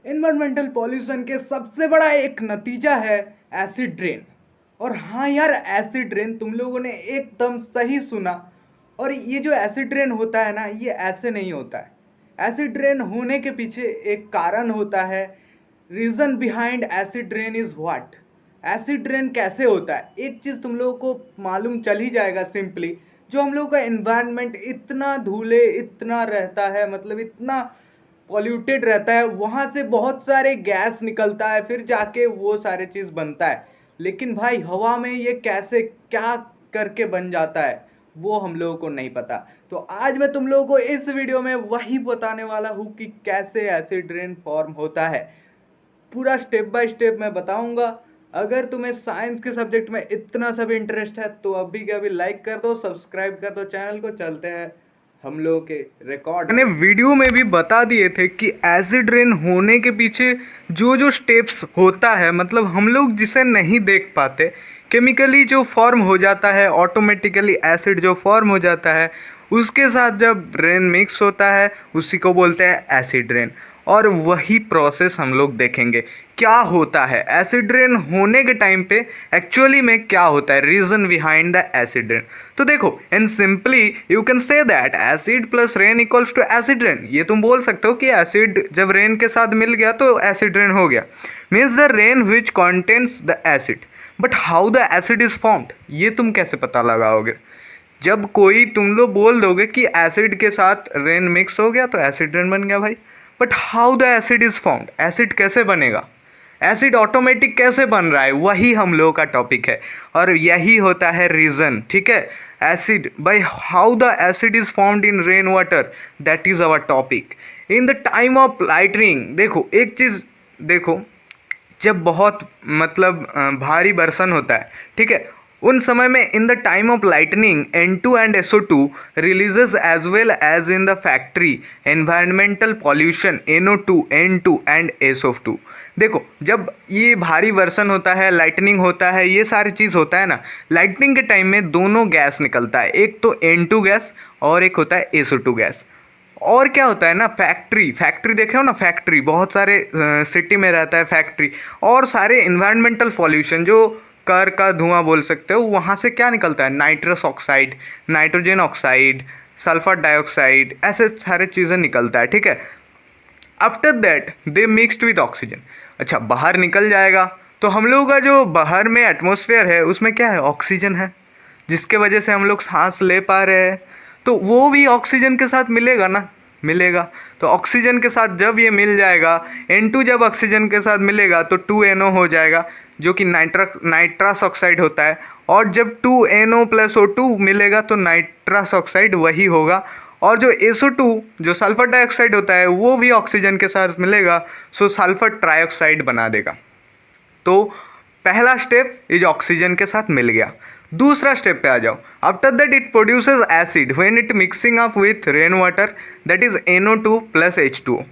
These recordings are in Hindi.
इन्वायरमेंटल पॉल्यूशन के सबसे बड़ा एक नतीजा है एसिड रेन। और हाँ यार, एसिड रेन तुम लोगों ने एकदम सही सुना। और ये जो एसिड रेन होता है ना, ये ऐसे नहीं होता है। एसिड रेन होने के पीछे एक कारण होता है। Reason behind acid rain is what. Acid rain कैसे होता है, एक चीज़ तुम लोगों को मालूम चल ही जाएगा सिंपली। जो हम लोगों का इन्वायरमेंट इतना धूले इतना रहता है, मतलब इतना पॉल्यूटेड रहता है, वहाँ से बहुत सारे गैस निकलता है, फिर जाके वो सारे चीज़ बनता है। लेकिन भाई हवा में ये कैसे क्या करके बन जाता है, वो हम लोगों को नहीं पता। तो आज मैं तुम लोगों को इस वीडियो में वही बताने वाला हूँ कि कैसे एसिड रेन फॉर्म होता है। पूरा स्टेप बाय स्टेप मैं बताऊंगा। अगर तुम्हें साइंस के सब्जेक्ट में इतना सब इंटरेस्ट है तो अभी के अभी लाइक कर दो, सब्सक्राइब कर दो चैनल को। चलते हैं हम लोग के रिकॉर्ड। मैंने वीडियो में भी बता दिए थे कि एसिड रेन होने के पीछे जो जो स्टेप्स होता है, मतलब हम लोग जिसे नहीं देख पाते, केमिकली जो फॉर्म हो जाता है, ऑटोमेटिकली एसिड जो फॉर्म हो जाता है, उसके साथ जब रेन मिक्स होता है उसी को बोलते हैं एसिड रेन। और वही प्रोसेस हम लोग देखेंगे क्या होता है एसिड रेन होने के टाइम पे, एक्चुअली में क्या होता है, reason behind the acid rain. तो देखो, in simply you can say that acid plus rain equals to acid rain. ये तुम बोल सकते हो कि एसिड जब रेन के साथ मिल गया तो एसिड रेन हो गया। Means the rain which contains the acid. But how the acid is formed, ये तुम कैसे पता लगाओगे? जब कोई तुम लोग बोल दोगे कि एसिड के साथ रेन मिक्स हो गया तो एसिड रेन बन गया भाई। But how the acid is found, acid कैसे बनेगा, एसिड ऑटोमेटिक कैसे बन रहा है, वही हम लोगों का टॉपिक है। और यही होता है रीज़न, ठीक है। Acid by how the acid is formed in rain water, that is our topic. In the time of lightning, देखो एक चीज़ देखो, जब बहुत मतलब भारी बरसन होता है, ठीक है, उन समय में in the time of lightning N2 and SO2 releases as well as in the factory environmental pollution NO2 N2 and SO2। देखो जब ये भारी वर्षण होता है, लाइटनिंग होता है, ये सारी चीज़ होता है ना, लाइटनिंग के टाइम में दोनों गैस निकलता है, एक तो N2 गैस और एक होता है SO2 गैस। और क्या होता है ना, फैक्ट्री फैक्ट्री देखे हो ना, फैक्ट्री बहुत सारे सिटी में रहता है फैक्ट्री, और सारे इन्वायरमेंटल पॉल्यूशन जो कार का धुआं बोल सकते हो, वहाँ से क्या निकलता है, nitrous oxide, nitrogen oxide, sulphur dioxide, ऐसे सारे चीज़ें निकलता है, ठीक है। After that they mixed with oxygen. अच्छा, बाहर निकल जाएगा तो हम लोगों का जो बाहर में एटमॉस्फेयर है उसमें क्या है, ऑक्सीजन है, जिसके वजह से हम लोग सांस ले पा रहे हैं। तो वो भी ऑक्सीजन के साथ मिलेगा ना, मिलेगा। तो ऑक्सीजन के साथ जब ये मिल जाएगा, N2 जब ऑक्सीजन के साथ मिलेगा तो 2NO हो जाएगा, जो कि नाइट्रस ऑक्साइड होता है। और जब 2NO प्लस O2 मिलेगा तो नाइट्रस ऑक्साइड वही होगा। और जो SO2 जो सल्फर डाइऑक्साइड होता है वो भी ऑक्सीजन के साथ मिलेगा, सो सल्फर ट्राइऑक्साइड बना देगा। तो पहला स्टेप ये जो ऑक्सीजन के साथ मिल गया। दूसरा स्टेप पे आ जाओ। After that it produces acid when it mixing up with rain water, that is NO2 plus H2O।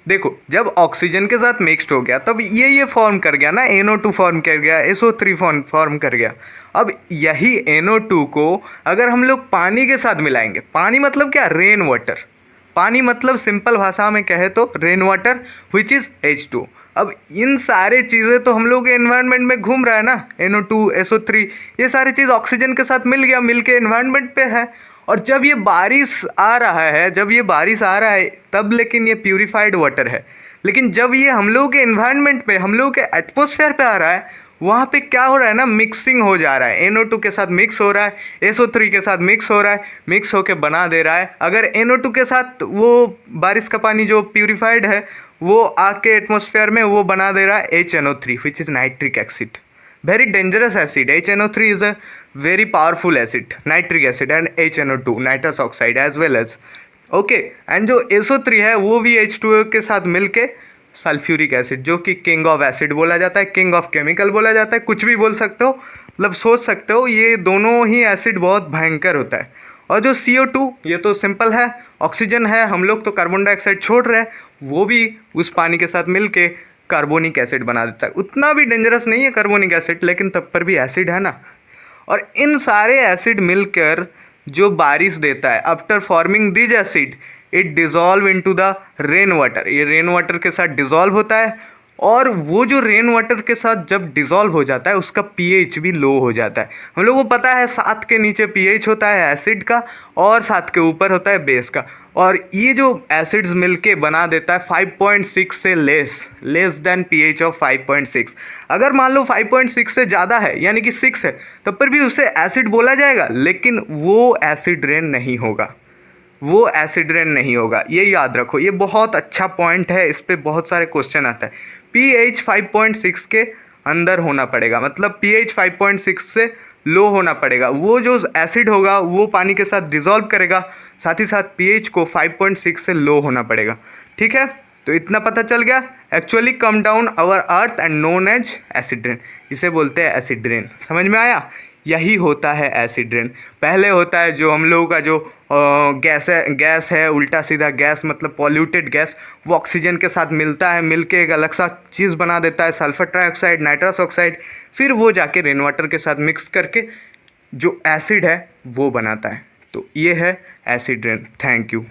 देखो जब ऑक्सीजन के साथ मिक्सड हो गया तब ये फॉर्म कर गया ना, NO2 फॉर्म कर गया, SO3 फॉर्म कर गया। अब यही NO2 को अगर हम लोग पानी के साथ मिलाएंगे, पानी मतलब क्या, रेन वाटर, पानी मतलब सिंपल भाषा में कहे तो rain water which is H2। अब इन सारे चीज़ें तो हम लोग के एनवायरनमेंट में घूम रहा है ना, NO2 SO3, ये सारी चीज़ ऑक्सीजन के साथ मिल गया, मिल के एनवायरनमेंट पे है। और जब ये बारिश आ रहा है, जब ये बारिश आ रहा है तब लेकिन ये प्यूरिफाइड वाटर है। लेकिन जब ये हम लोग के एनवायरनमेंट पे, हम लोग के एटमॉस्फेयर पे आ रहा है, वहाँ पे क्या हो रहा है ना, मिक्सिंग हो जा रहा है, NO2 के साथ मिक्स हो रहा है, SO3 के साथ मिक्स हो रहा है, मिक्स होके बना दे रहा है। अगर NO2 के साथ वो बारिश का पानी जो प्यूरिफाइड है वो आके एटमॉस्फेयर में वो बना दे रहा है HNO3 which is nitric acid, very dangerous acid. HNO3 is a very powerful acid, nitric acid, and HNO2 nitrous oxide as well as, okay, and जो SO3 है वो भी H2O के साथ मिलके सल्फ्यूरिक एसिड, जो कि किंग ऑफ एसिड बोला जाता है, किंग ऑफ केमिकल बोला जाता है, कुछ भी बोल सकते हो, मतलब सोच सकते हो, ये दोनों ही एसिड बहुत भयंकर होता है। और जो CO2, ये तो सिंपल है, ऑक्सीजन है, हम लोग तो कार्बन डाइऑक्साइड छोड़ रहे हैं, वो भी उस पानी के साथ मिलके कार्बोनिक एसिड बना देता है। उतना भी डेंजरस नहीं है कार्बोनिक एसिड, लेकिन तब पर भी एसिड है ना। और इन सारे एसिड मिलकर जो बारिश देता है, after forming this acid it dissolve into the rain water, ये रेन वाटर के साथ डिज़ोल्व होता है, और वो जो रेन वाटर के साथ जब डिज़ोल्व हो जाता है उसका पीएच भी लो हो जाता है। हम लोगों को पता है 7 के नीचे पीएच होता है एसिड का और 7 के ऊपर होता है बेस का, और ये जो एसिड्स मिलके बना देता है 5.6 से लेस देन पीएच ऑफ 5.6। अगर मान लो 5.6 से ज़्यादा है यानी कि 6 है, तब पर भी उसे एसिड बोला जाएगा, लेकिन वो एसिड रेन नहीं होगा, वो एसिड रेन नहीं होगा। ये याद रखो, ये बहुत अच्छा पॉइंट है, इस पर बहुत सारे क्वेश्चन आता है। pH 5.6 के अंदर होना पड़ेगा, मतलब pH 5.6 से लो होना पड़ेगा। वो जो एसिड होगा वो पानी के साथ डिज़ोल्व करेगा, साथ ही साथ pH को 5.6 से लो होना पड़ेगा। ठीक है, तो इतना पता चल गया। Actually come down our earth and known as acid rain, इसे बोलते हैं एसिड रेन। समझ में आया? यही होता है एसिड रेन। पहले होता है जो हम लोगों का जो गैस है उल्टा सीधा गैस, मतलब पॉल्यूटेड गैस, वो ऑक्सीजन के साथ मिलता है, मिलके एक अलग सा चीज़ बना देता है, सल्फर ट्राइऑक्साइड, नाइट्रस ऑक्साइड, फिर वो जाके रेन वाटर के साथ मिक्स करके जो एसिड है वो बनाता है। तो ये है एसिड रेन। Thank you.